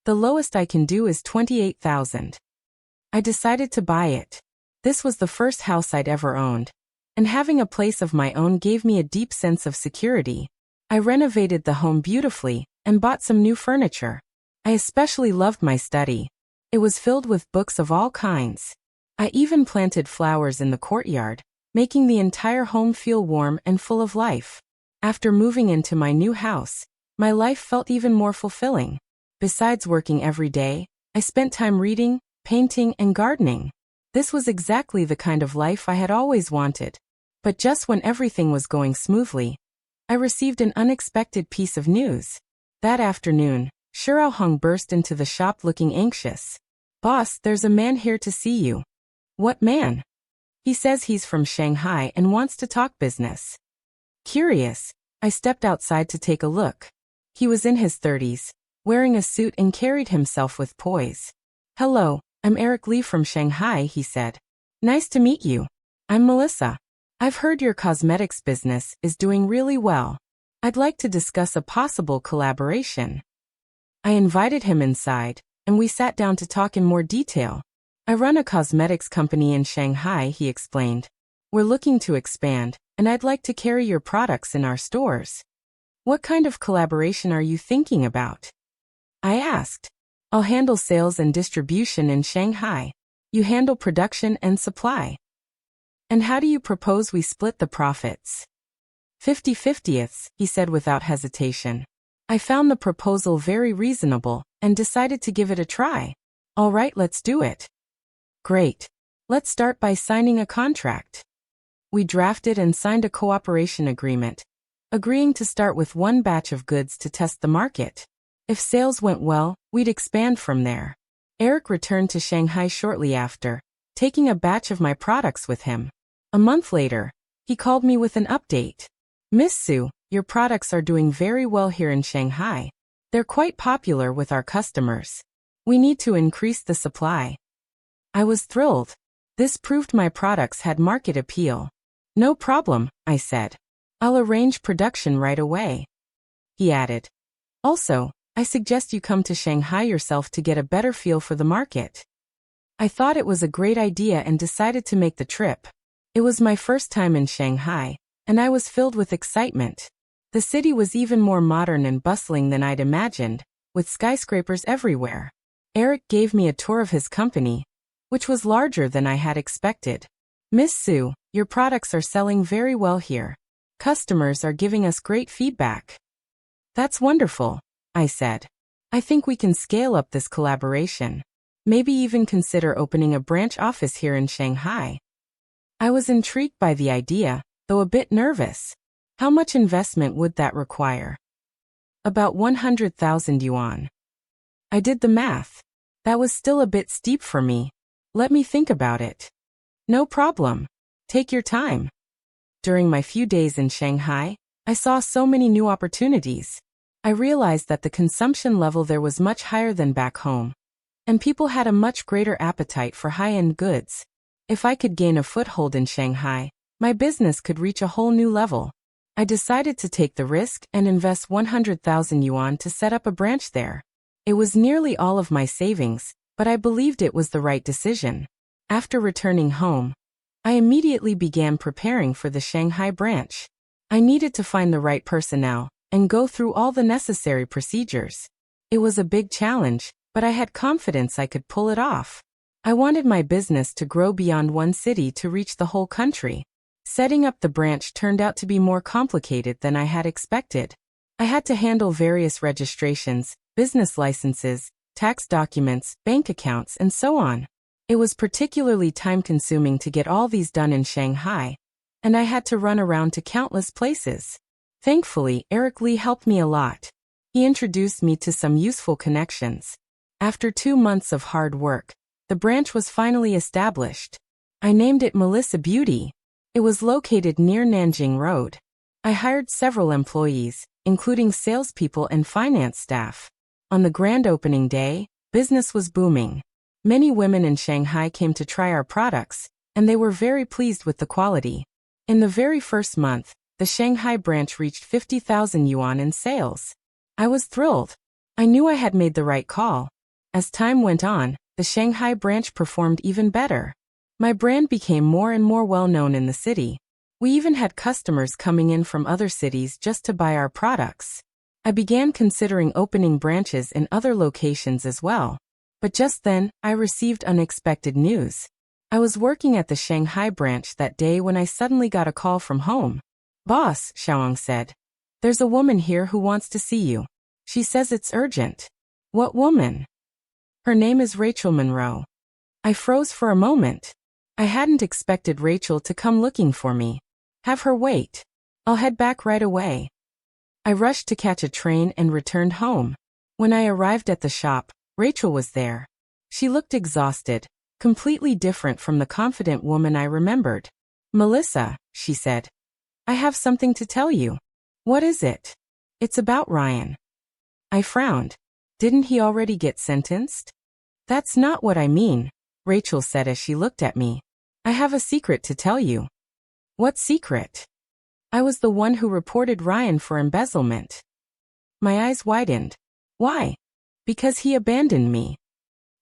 The lowest I can do is 28,000. I decided to buy it. This was the first house I'd ever owned, and having a place of my own gave me a deep sense of security. I renovated the home beautifully and bought some new furniture. I especially loved my study. It was filled with books of all kinds. I even planted flowers in the courtyard, making the entire home feel warm and full of life. After moving into my new house, my life felt even more fulfilling. Besides working every day, I spent time reading, painting, and gardening. This was exactly the kind of life I had always wanted. But just when everything was going smoothly, I received an unexpected piece of news. That afternoon, Shirao Hung burst into the shop looking anxious. Boss, there's a man here to see you. What man? He says he's from Shanghai and wants to talk business. Curious, I stepped outside to take a look. He was in his 30s, wearing a suit and carried himself with poise. Hello, I'm Eric Lee from Shanghai, he said. Nice to meet you. I'm Melissa. I've heard your cosmetics business is doing really well. I'd like to discuss a possible collaboration. I invited him inside, and we sat down to talk in more detail. I run a cosmetics company in Shanghai, he explained. We're looking to expand, and I'd like to carry your products in our stores. What kind of collaboration are you thinking about? I asked. I'll handle sales and distribution in Shanghai. You handle production and supply. And how do you propose we split the profits? 50-50ths, he said without hesitation. I found the proposal very reasonable and decided to give it a try. All right, let's do it. Great. Let's start by signing a contract. We drafted and signed a cooperation agreement, agreeing to start with one batch of goods to test the market. If sales went well, we'd expand from there. Eric returned to Shanghai shortly after, taking a batch of my products with him. A month later, he called me with an update. "Miss Su, your products are doing very well here in Shanghai. They're quite popular with our customers. We need to increase the supply." I was thrilled. This proved my products had market appeal. "No problem," I said. "I'll arrange production right away." He added, "Also, I suggest you come to Shanghai yourself to get a better feel for the market." I thought it was a great idea and decided to make the trip. It was my first time in Shanghai, and I was filled with excitement. The city was even more modern and bustling than I'd imagined, with skyscrapers everywhere. Eric gave me a tour of his company, which was larger than I had expected. "Miss Su, your products are selling very well here. Customers are giving us great feedback." "That's wonderful," I said. "I think we can scale up this collaboration. Maybe even consider opening a branch office here in Shanghai." I was intrigued by the idea, though a bit nervous. How much investment would that require? About 100,000 yuan. I did the math. That was still a bit steep for me. "Let me think about it." "No problem. Take your time." During my few days in Shanghai, I saw so many new opportunities. I realized that the consumption level there was much higher than back home, and people had a much greater appetite for high-end goods. If I could gain a foothold in Shanghai, my business could reach a whole new level. I decided to take the risk and invest 100,000 yuan to set up a branch there. It was nearly all of my savings, but I believed it was the right decision. After returning home, I immediately began preparing for the Shanghai branch. I needed to find the right personnel and go through all the necessary procedures. It was a big challenge, but I had confidence I could pull it off. I wanted my business to grow beyond one city to reach the whole country. Setting up the branch turned out to be more complicated than I had expected. I had to handle various registrations, business licenses, tax documents, bank accounts, and so on. It was particularly time-consuming to get all these done in Shanghai, and I had to run around to countless places. Thankfully, Eric Lee helped me a lot. He introduced me to some useful connections. After 2 months of hard work, the branch was finally established. I named it Melissa Beauty. It was located near Nanjing Road. I hired several employees, including salespeople and finance staff. On the grand opening day, business was booming. Many women in Shanghai came to try our products, and they were very pleased with the quality. In the very first month, the Shanghai branch reached 50,000 yuan in sales. I was thrilled. I knew I had made the right call. As time went on, the Shanghai branch performed even better. My brand became more and more well-known in the city. We even had customers coming in from other cities just to buy our products. I began considering opening branches in other locations as well. But just then, I received unexpected news. I was working at the Shanghai branch that day when I suddenly got a call from home. "Boss," Xiaoang said, "there's a woman here who wants to see you. She says it's urgent." "What woman?" "Her name is Rachel Monroe." I froze for a moment. I hadn't expected Rachel to come looking for me. "Have her wait. I'll head back right away." I rushed to catch a train and returned home. When I arrived at the shop, Rachel was there. She looked exhausted, completely different from the confident woman I remembered. "Melissa," she said, "I have something to tell you." "What is it?" "It's about Ryan." I frowned. "Didn't he already get sentenced?" "That's not what I mean," Rachel said as she looked at me. "I have a secret to tell you." "What secret?" "I was the one who reported Ryan for embezzlement." My eyes widened. "Why?" "Because he abandoned me."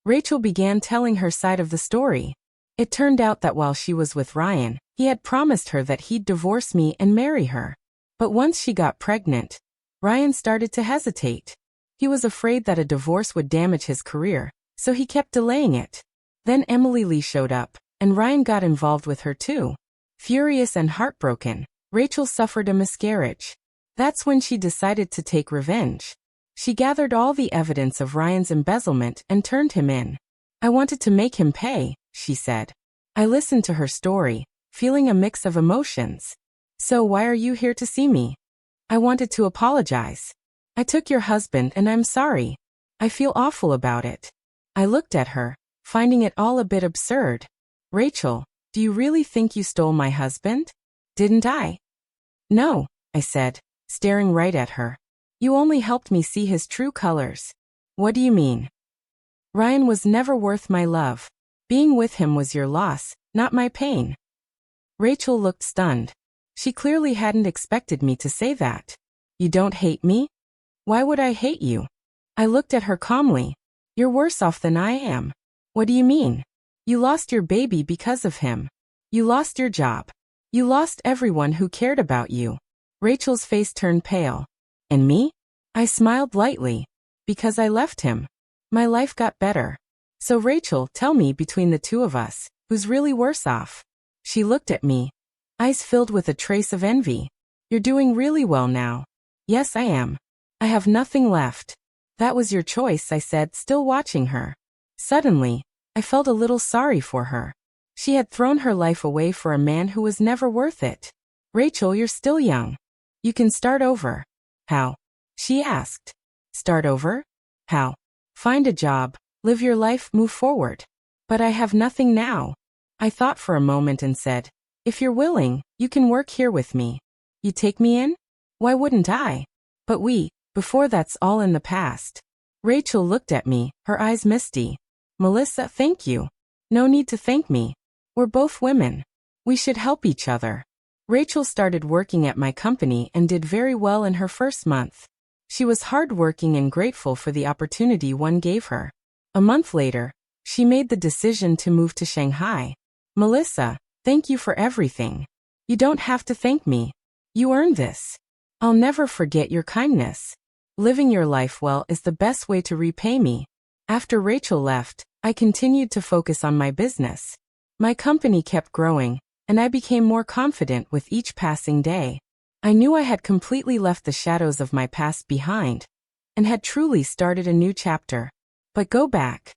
Rachel began telling her side of the story. It turned out that while she was with Ryan, he had promised her that he'd divorce me and marry her. But once she got pregnant, Ryan started to hesitate. He was afraid that a divorce would damage his career, so he kept delaying it. Then Emily Lee showed up, and Ryan got involved with her too. Furious and heartbroken, Rachel suffered a miscarriage. That's when she decided to take revenge. She gathered all the evidence of Ryan's embezzlement and turned him in. "I wanted to make him pay," she said. I listened to her story, feeling a mix of emotions. "So why are you here to see me?" I wanted to apologize. I took your husband and I'm sorry. I feel awful about it. I looked at her, finding it all a bit absurd. Rachel, do you really think you stole my husband? Didn't I? No, I said, staring right at her. You only helped me see his true colors. What do you mean? Ryan was never worth my love. Being with him was your loss, not my pain. Rachel looked stunned. She clearly hadn't expected me to say that. You don't hate me? Why would I hate you? I looked at her calmly. You're worse off than I am. What do you mean? You lost your baby because of him. You lost your job. You lost everyone who cared about you. Rachel's face turned pale. And me? I smiled lightly. Because I left him. My life got better. So Rachel, tell me, between the two of us, who's really worse off? She looked at me, eyes filled with a trace of envy. You're doing really well now. Yes, I am. I have nothing left. That was your choice, I said, still watching her. Suddenly, I felt a little sorry for her. She had thrown her life away for a man who was never worth it. Rachel, you're still young. You can start over. How? She asked. Start over? How? Find a job, live your life, move forward. But I have nothing now. I thought for a moment and said, if you're willing, you can work here with me. You take me in? Why wouldn't I? But before that's all in the past. Rachel looked at me, her eyes misty. Melissa, thank you. No need to thank me. We're both women. We should help each other. Rachel started working at my company and did very well in her first month. She was hardworking and grateful for the opportunity one gave her. A month later, she made the decision to move to Shanghai. Melissa, thank you for everything. You don't have to thank me. You earned this. I'll never forget your kindness. Living your life well is the best way to repay me. After Rachel left, I continued to focus on my business. My company kept growing, and I became more confident with each passing day. I knew I had completely left the shadows of my past behind, and had truly started a new chapter. But go back.